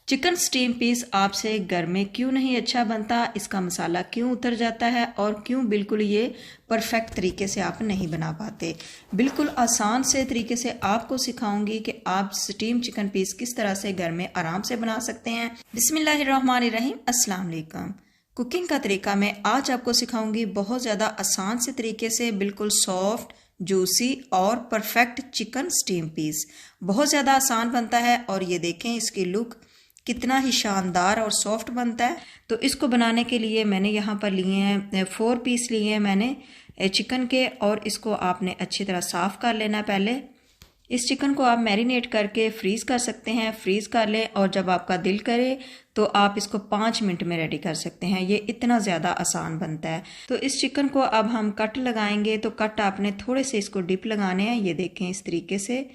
Chicken steam piece आपसे घर में क्यों नहीं अच्छा बनता, इसका मसाला क्यों उतर जाता है और क्यों बिल्कुल ये परफेक्ट तरीके से आप नहीं बना पाते। बिल्कुल आसान से तरीके से आपको सिखाऊंगी कि आप स्टीम चिकन पीस किस तरह से घर में आराम से बना सकते हैं। बिस्मिल्लाहिर्रहमानिर्रहीम, अस्सलाम वालेकुम। कुकिंग का तरीका मैं आज आपको सिखाऊंगी बहुत ज़्यादा आसान से तरीके से, बिल्कुल सॉफ्ट जूसी और परफेक्ट चिकन स्टीम पीस। बहुत ज़्यादा आसान बनता है और ये देखें इसकी लुक कितना ही शानदार और सॉफ्ट बनता है। तो इसको बनाने के लिए मैंने यहाँ पर लिए हैं 4 पीस लिए हैं मैंने चिकन के, और इसको आपने अच्छी तरह साफ़ कर लेना है। पहले इस चिकन को आप मैरिनेट करके फ्रीज़ कर सकते हैं, फ्रीज़ कर लें, और जब आपका दिल करे तो आप इसको 5 मिनट में रेडी कर सकते हैं। ये इतना ज़्यादा आसान बनता है। तो इस चिकन को अब हम कट लगाएंगे, तो कट आपने थोड़े से इसको डिप लगाने हैं। ये देखें इस तरीके से,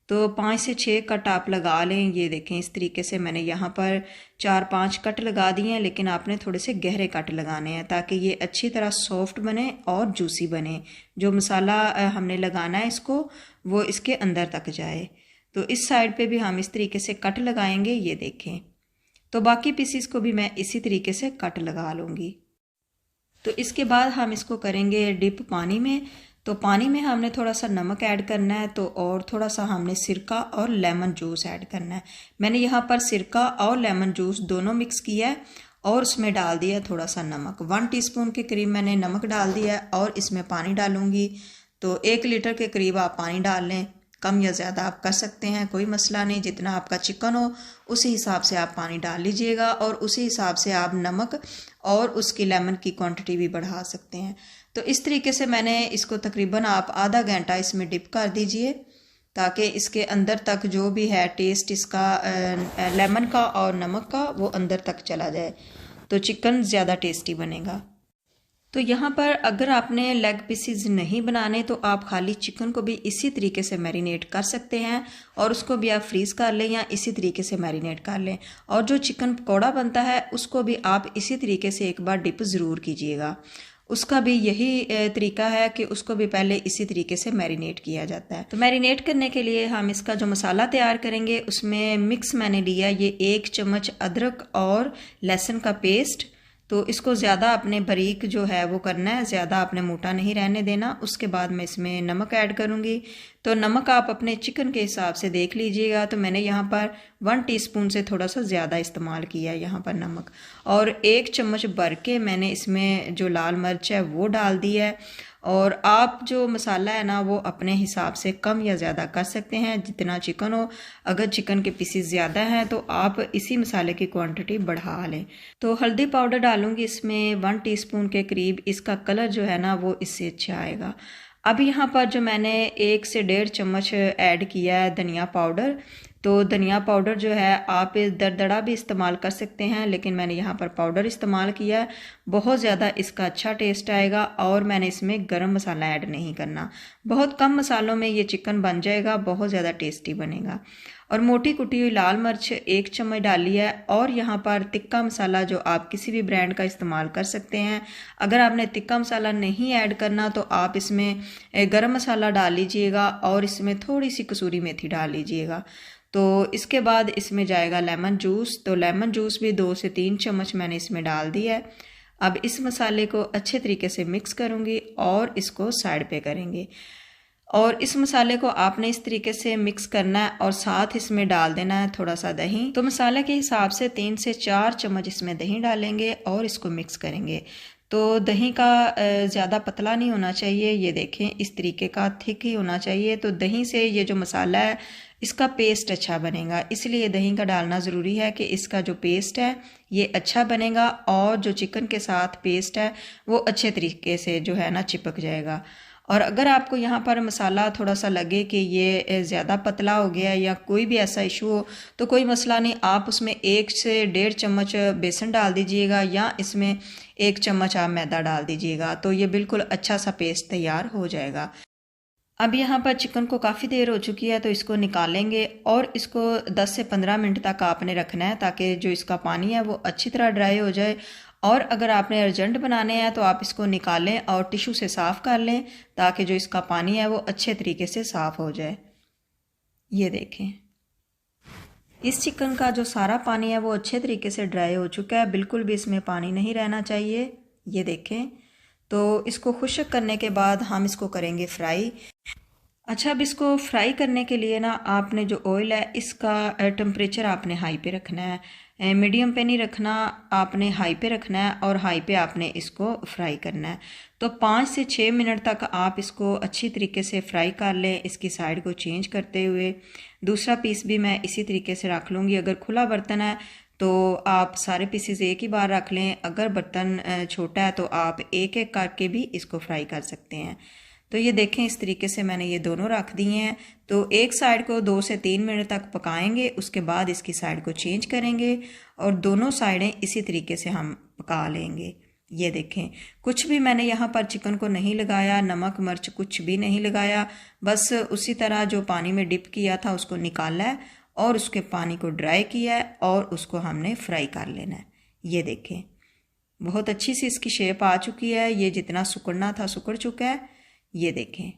तो 5 से 6 कट आप लगा लें। ये देखें इस तरीके से मैंने यहाँ पर 4-5 कट लगा दिए हैं, लेकिन आपने थोड़े से गहरे कट लगाने हैं ताकि ये अच्छी तरह सॉफ्ट बने और जूसी बने। जो मसाला हमने लगाना है इसको, वो इसके अंदर तक जाए। तो इस साइड पे भी हम इस तरीके से कट लगाएंगे। ये देखें, तो बाकी पीसीस को भी मैं इसी तरीके से कट लगा लूँगी। तो इसके बाद हम इसको करेंगे डिप पानी में। तो पानी में हमने थोड़ा सा नमक ऐड करना है, तो और थोड़ा सा हमने सिरका और लेमन जूस ऐड करना है। मैंने यहाँ पर सिरका और लेमन जूस दोनों मिक्स किया है और उसमें डाल दिया थोड़ा सा नमक। 1 टीस्पून के करीब मैंने नमक डाल दिया है और इसमें पानी डालूंगी। तो 1 लीटर के करीब आप पानी डाल लें, कम या ज़्यादा आप कर सकते हैं, कोई मसला नहीं। जितना आपका चिकन हो उसी हिसाब से आप पानी डाल लीजिएगा, और उसी हिसाब से आप नमक और उसकी लेमन की क्वांटिटी भी बढ़ा सकते हैं। तो इस तरीके से मैंने इसको तकरीबन आप आधा घंटा इसमें डिप कर दीजिए, ताकि इसके अंदर तक जो भी है टेस्ट इसका लेमन का और नमक का वो अंदर तक चला जाए, तो चिकन ज़्यादा टेस्टी बनेगा। तो यहाँ पर अगर आपने लेग पीसीज नहीं बनाने तो आप खाली चिकन को भी इसी तरीके से मैरिनेट कर सकते हैं, और उसको भी आप फ्रीज़ कर लें या इसी तरीके से मैरिनेट कर लें। और जो चिकन पकौड़ा बनता है उसको भी आप इसी तरीके से एक बार डिप ज़रूर कीजिएगा। उसका भी यही तरीका है कि उसको भी पहले इसी तरीके से मैरिनेट किया जाता है। तो मैरिनेट करने के लिए हम इसका जो मसाला तैयार करेंगे उसमें मिक्स मैंने लिया ये 1 चम्मच अदरक और लहसुन का पेस्ट। तो इसको ज़्यादा अपने बारीक जो है वो करना है, ज़्यादा आपने मोटा नहीं रहने देना। उसके बाद मैं इसमें नमक ऐड करूँगी। तो नमक आप अपने चिकन के हिसाब से देख लीजिएगा। तो मैंने यहाँ पर 1 टीस्पून से थोड़ा सा ज़्यादा इस्तेमाल किया है यहाँ पर नमक, और 1 चम्मच भर के मैंने इसमें जो लाल मिर्च है वो डाल दी है। और आप जो मसाला है ना वो अपने हिसाब से कम या ज़्यादा कर सकते हैं जितना चिकन हो। अगर चिकन के पीसेस ज़्यादा हैं तो आप इसी मसाले की क्वांटिटी बढ़ा लें। तो हल्दी पाउडर डालूंगी इसमें 1 टीस्पून के करीब। इसका कलर जो है ना वो इससे अच्छा आएगा। अब यहाँ पर जो मैंने 1 से 1.5 चम्मच ऐड किया है धनिया पाउडर। तो धनिया पाउडर जो है आप दरदरा भी इस्तेमाल कर सकते हैं, लेकिन मैंने यहाँ पर पाउडर इस्तेमाल किया है। बहुत ज़्यादा इसका अच्छा टेस्ट आएगा। और मैंने इसमें गरम मसाला ऐड नहीं करना, बहुत कम मसालों में ये चिकन बन जाएगा, बहुत ज़्यादा टेस्टी बनेगा। और मोटी कुटी हुई लाल मिर्च 1 चम्मच डाली है। और यहाँ पर तिक्का मसाला जो आप किसी भी ब्रांड का इस्तेमाल कर सकते हैं। अगर आपने तिक्का मसाला नहीं ऐड करना तो आप इसमें गरम मसाला डाल लीजिएगा और इसमें थोड़ी सी कसूरी मेथी डाल लीजिएगा। तो इसके बाद इसमें जाएगा लेमन जूस। तो लेमन जूस भी 2 से 3 चम्मच मैंने इसमें डाल दिया है। अब इस मसाले को अच्छे तरीके से मिक्स करूँगी और इसको साइड पे करेंगे। और इस मसाले को आपने इस तरीके से मिक्स करना है और साथ इसमें डाल देना है थोड़ा सा दही। तो मसाले के हिसाब से 3 से 4 चम्मच इसमें दही डालेंगे और इसको मिक्स करेंगे। तो दही का ज़्यादा पतला नहीं होना चाहिए, ये देखें इस तरीके का थिक ही होना चाहिए। तो दही से ये जो मसाला है इसका पेस्ट अच्छा बनेगा, इसलिए दही का डालना ज़रूरी है कि इसका जो पेस्ट है ये अच्छा बनेगा और जो चिकन के साथ पेस्ट है वो अच्छे तरीके से जो है ना चिपक जाएगा। और अगर आपको यहाँ पर मसाला थोड़ा सा लगे कि ये ज़्यादा पतला हो गया या कोई भी ऐसा इशू हो तो कोई मसला नहीं, आप उसमें 1 से 1.5 चम्मच बेसन डाल दीजिएगा या इसमें 1 चम्मच आप मैदा डाल दीजिएगा। तो ये बिल्कुल अच्छा सा पेस्ट तैयार हो जाएगा। अब यहाँ पर चिकन को काफ़ी देर हो चुकी है तो इसको निकालेंगे और इसको 10 से 15 मिनट तक आपने रखना है ताकि जो इसका पानी है वो अच्छी तरह ड्राई हो जाए। और अगर आपने अर्जेंट बनाने हैं तो आप इसको निकालें और टिश्यू से साफ़ कर लें ताकि जो इसका पानी है वो अच्छे तरीके से साफ़ हो जाए। ये देखें इस चिकन का जो सारा पानी है वो अच्छे तरीके से ड्राई हो चुका है, बिल्कुल भी इसमें पानी नहीं रहना चाहिए। ये देखें। तो इसको खुश्क करने के बाद हम इसको करेंगे फ्राई। अच्छा, अब इसको फ्राई करने के लिए ना आपने जो ऑयल है इसका टेम्परेचर आपने हाई पे रखना है, मीडियम पे नहीं रखना, आपने हाई पे रखना है और हाई पे आपने इसको फ्राई करना है। तो 5 से 6 मिनट तक आप इसको अच्छी तरीके से फ्राई कर लें, इसकी साइड को चेंज करते हुए। दूसरा पीस भी मैं इसी तरीके से रख लूँगी। अगर खुला बर्तन है तो आप सारे पीसेस एक ही बार रख लें, अगर बर्तन छोटा है तो आप एक एक करके भी इसको फ्राई कर सकते हैं। तो ये देखें, इस तरीके से मैंने ये दोनों रख दिए हैं। तो एक साइड को 2 से 3 मिनट तक पकाएंगे, उसके बाद इसकी साइड को चेंज करेंगे और दोनों साइडें इसी तरीके से हम पका लेंगे। ये देखें, कुछ भी मैंने यहाँ पर चिकन को नहीं लगाया, नमक मिर्च कुछ भी नहीं लगाया, बस उसी तरह जो पानी में डिप किया था उसको निकाला है और उसके पानी को ड्राई किया है और उसको हमने फ्राई कर लेना है। ये देखें, बहुत अच्छी सी इसकी शेप आ चुकी है। ये जितना सुकड़ना था सुकड़ चुका है। ये देखें।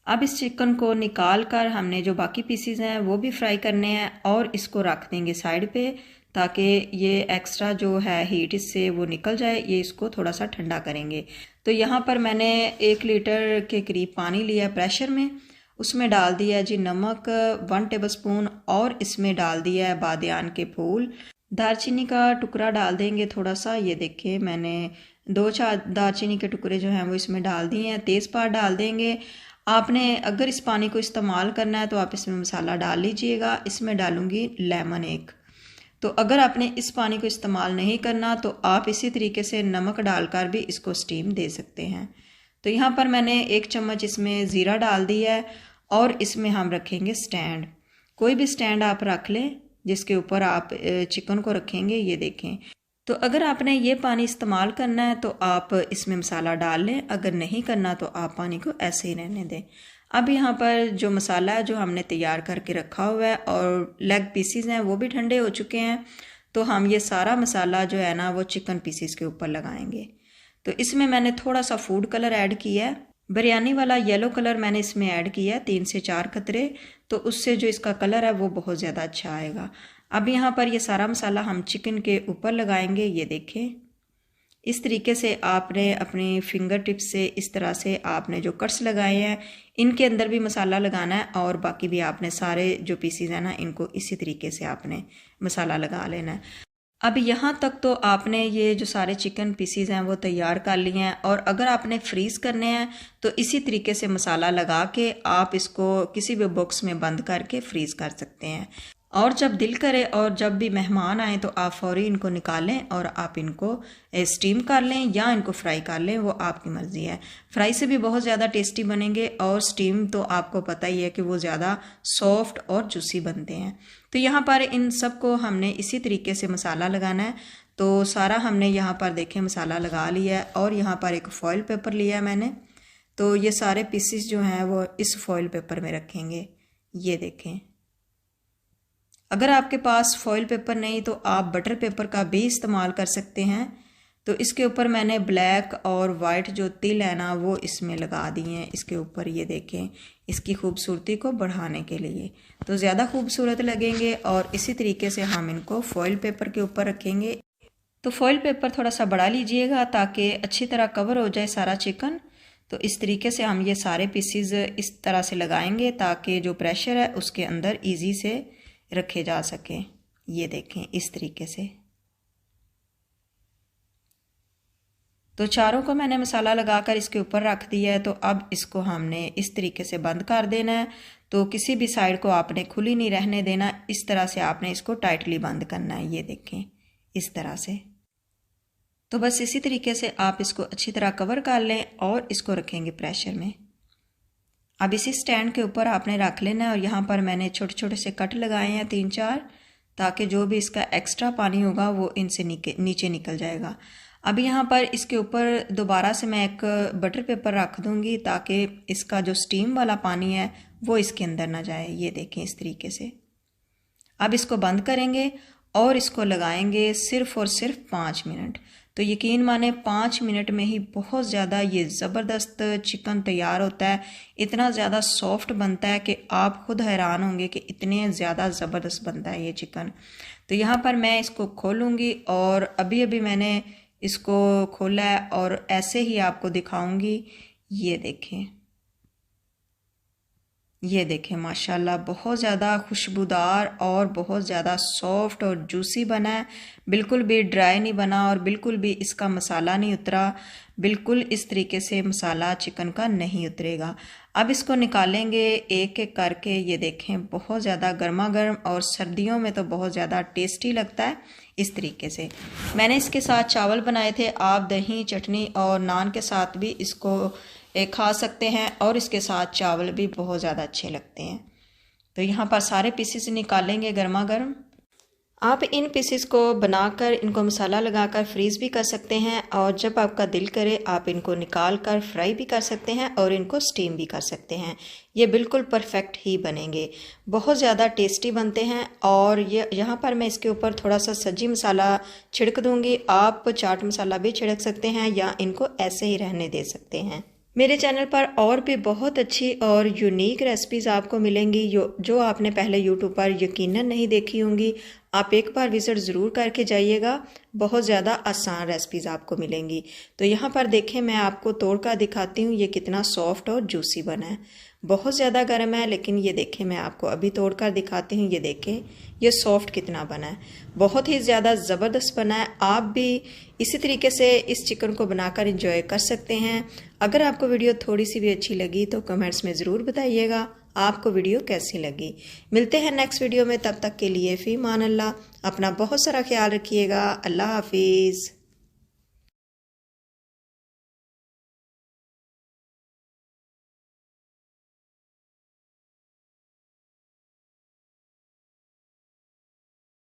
अब इस चिकन को निकाल कर हमने जो बाकी पीसीज हैं वो भी फ्राई करने हैं और इसको रख देंगे साइड पे, ताकि ये एक्स्ट्रा जो है हीट इससे वो निकल जाए। ये इसको थोड़ा सा ठंडा करेंगे। तो यहाँ पर मैंने 1 लीटर के करीब पानी लिया प्रेशर में, उसमें डाल दिया है जी नमक 1 टेबलस्पून और इसमें डाल दिया है बादियान के फूल, दालचीनी का टुकड़ा डाल देंगे थोड़ा सा। ये देखिए, मैंने 2-4 दालचीनी के टुकड़े जो हैं वो इसमें डाल दिए हैं। तेज़पात डाल देंगे। आपने अगर इस पानी को इस्तेमाल करना है तो आप इसमें मसाला डाल लीजिएगा। इसमें डालूंगी लेमन 1। तो अगर आपने इस पानी को इस्तेमाल नहीं करना तो आप इसी तरीके से नमक डालकर भी इसको स्टीम दे सकते हैं। तो यहाँ पर मैंने 1 चम्मच इसमें ज़ीरा डाल दिया है और इसमें हम रखेंगे स्टैंड। कोई भी स्टैंड आप रख लें जिसके ऊपर आप चिकन को रखेंगे। ये देखें। तो अगर आपने ये पानी इस्तेमाल करना है तो आप इसमें मसाला डाल लें, अगर नहीं करना तो आप पानी को ऐसे ही रहने दें। अब यहाँ पर जो मसाला है जो हमने तैयार करके रखा हुआ है और लेग पीसीज हैं वो भी ठंडे हो चुके हैं, तो हम ये सारा मसाला जो है ना वो चिकन पीसीज के ऊपर लगाएंगे। तो इसमें मैंने थोड़ा सा फूड कलर ऐड किया है, बिरयानी वाला येलो कलर मैंने इसमें ऐड किया है 3 से 4 कतरे, तो उससे जो इसका कलर है वो बहुत ज़्यादा अच्छा आएगा। अब यहाँ पर ये सारा मसाला हम चिकन के ऊपर लगाएंगे। ये देखें, इस तरीके से आपने अपनी फिंगर टिप्स से इस तरह से आपने जो कट्स लगाए हैं इनके अंदर भी मसाला लगाना है और बाकी भी आपने सारे जो पीसीज हैं ना इनको इसी तरीके से आपने मसाला लगा लेना है। अब यहाँ तक तो आपने ये जो सारे चिकन पीसीज हैं वो तैयार कर लिए हैं और अगर आपने फ्रीज़ करने हैं तो इसी तरीके से मसाला लगा के आप इसको किसी भी बॉक्स में बंद करके फ्रीज़ कर सकते हैं। और जब दिल करे और जब भी मेहमान आए तो आप फौरी इनको निकालें और आप इनको स्टीम कर लें या इनको फ्राई कर लें, वो आपकी मर्ज़ी है। फ्राई से भी बहुत ज़्यादा टेस्टी बनेंगे और स्टीम तो आपको पता ही है कि वो ज़्यादा सॉफ्ट और जूसी बनते हैं। तो यहाँ पर इन सब को हमने इसी तरीके से मसाला लगाना है। तो सारा हमने यहाँ पर देखें मसाला लगा लिया है और यहाँ पर एक फॉइल पेपर लिया है मैंने। तो ये सारे पीसेस जो हैं वो इस फॉइल पेपर में रखेंगे। ये देखें, अगर आपके पास फॉइल पेपर नहीं तो आप बटर पेपर का भी इस्तेमाल कर सकते हैं। तो इसके ऊपर मैंने ब्लैक और वाइट जो तिल है ना वो इसमें लगा दिए हैं इसके ऊपर। ये देखें, इसकी खूबसूरती को बढ़ाने के लिए तो ज़्यादा खूबसूरत लगेंगे और इसी तरीके से हम इनको फॉइल पेपर के ऊपर रखेंगे। तो फॉइल पेपर थोड़ा सा बढ़ा लीजिएगा ताकि अच्छी तरह कवर हो जाए सारा चिकन। तो इस तरीके से हम ये सारे पीसीज इस तरह से लगाएंगे ताकि जो प्रेशर है उसके अंदर ईजी से रखे जा सके। ये देखें, इस तरीके से। तो चारों को मैंने मसाला लगाकर इसके ऊपर रख दिया है। तो अब इसको हमने इस तरीके से बंद कर देना है। तो किसी भी साइड को आपने खुली नहीं रहने देना, इस तरह से आपने इसको टाइटली बंद करना है। ये देखें, इस तरह से। तो बस इसी तरीके से आप इसको अच्छी तरह कवर कर लें और इसको रखेंगे प्रेशर में। अब इसी स्टैंड के ऊपर आपने रख लेना है और यहाँ पर मैंने छोटे छोटे से कट लगाए हैं 3-4, ताकि जो भी इसका एक्स्ट्रा पानी होगा वो इनसे नीचे निकल जाएगा। अब यहाँ पर इसके ऊपर दोबारा से मैं एक बटर पेपर रख दूँगी ताकि इसका जो स्टीम वाला पानी है वो इसके अंदर ना जाए। ये देखें, इस तरीके से। अब इसको बंद करेंगे और इसको लगाएंगे सिर्फ़ और सिर्फ 5 मिनट। तो तो यकीन माने 5 मिनट में ही बहुत ज़्यादा ये ज़बरदस्त चिकन तैयार होता है। इतना ज़्यादा सॉफ्ट बनता है कि आप खुद हैरान होंगे कि इतने ज़्यादा ज़बरदस्त बनता है ये चिकन। तो यहाँ पर मैं इसको खोलूँगी और अभी अभी मैंने इसको खोला है और ऐसे ही आपको दिखाऊँगी। ये देखें माशाल्लाह बहुत ज़्यादा खुशबूदार और बहुत ज़्यादा सॉफ्ट और जूसी बना है। बिल्कुल भी ड्राई नहीं बना और बिल्कुल भी इसका मसाला नहीं उतरा। बिल्कुल इस तरीके से मसाला चिकन का नहीं उतरेगा। अब इसको निकालेंगे एक एक करके। ये देखें बहुत ज़्यादा गर्मा गर्म और सर्दियों में तो बहुत ज़्यादा टेस्टी लगता है इस तरीके से। मैंने इसके साथ चावल बनाए थे। आप दही, चटनी और नान के साथ भी इसको खा सकते हैं और इसके साथ चावल भी बहुत ज़्यादा अच्छे लगते हैं। तो यहाँ पर सारे पीसेस निकालेंगे गर्मा गर्म। आप इन पीसेस को बनाकर इनको मसाला लगाकर फ्रीज़ भी कर सकते हैं और जब आपका दिल करे आप इनको निकाल कर फ्राई भी कर सकते हैं और इनको स्टीम भी कर सकते हैं। ये बिल्कुल परफेक्ट ही बनेंगे, बहुत ज़्यादा टेस्टी बनते हैं। और ये यहाँ पर मैं इसके ऊपर थोड़ा सा सब्जी मसाला छिड़क दूँगी। आप चाट मसाला भी छिड़क सकते हैं या इनको ऐसे ही रहने दे सकते हैं। मेरे चैनल पर और भी बहुत अच्छी और यूनिक रेसिपीज़ आपको मिलेंगी जो आपने पहले यूट्यूब पर यकीनन नहीं देखी होंगी। आप एक बार विज़िट ज़रूर करके जाइएगा, बहुत ज़्यादा आसान रेसिपीज़ आपको मिलेंगी। तो यहाँ पर देखें मैं आपको तोड़ कर दिखाती हूँ ये कितना सॉफ्ट और जूसी बना है। बहुत ज़्यादा गर्म है लेकिन ये देखें मैं आपको अभी तोड़ कर दिखाती हूँ। ये देखें ये सॉफ्ट कितना बना है, बहुत ही ज़्यादा ज़बरदस्त बना है। आप भी इसी तरीके से इस चिकन को बनाकर एंजॉय कर सकते हैं। अगर आपको वीडियो थोड़ी सी भी अच्छी लगी तो कमेंट्स में ज़रूर बताइएगा आपको वीडियो कैसी लगी। मिलते हैं नेक्स्ट वीडियो में, तब तक के लिए फ़ी मान अल्लाह। अपना बहुत सारा ख्याल रखिएगा। अल्लाह हाफिज़।